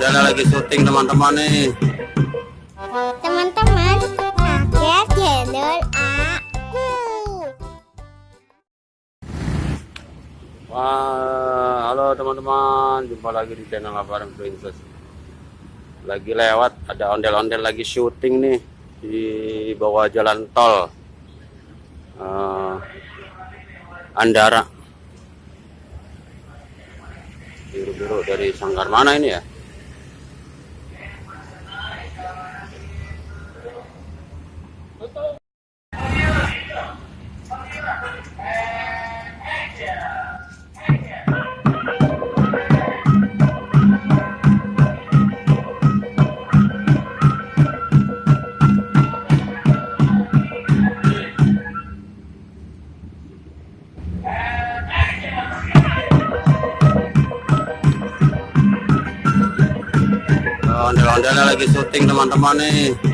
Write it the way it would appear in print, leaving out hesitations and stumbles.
Ondel-ondelnya lagi syuting teman-teman nih. Teman-teman, pakai channel aku. Wah, halo teman-teman, jumpa lagi di channel Bareng Princess. Lagi lewat, ada ondel-ondel lagi syuting nih di bawah jalan tol Andara. Biru-biru dari sangkar mana ini ya? Ondel-ondelnya lagi syuting teman-teman nih.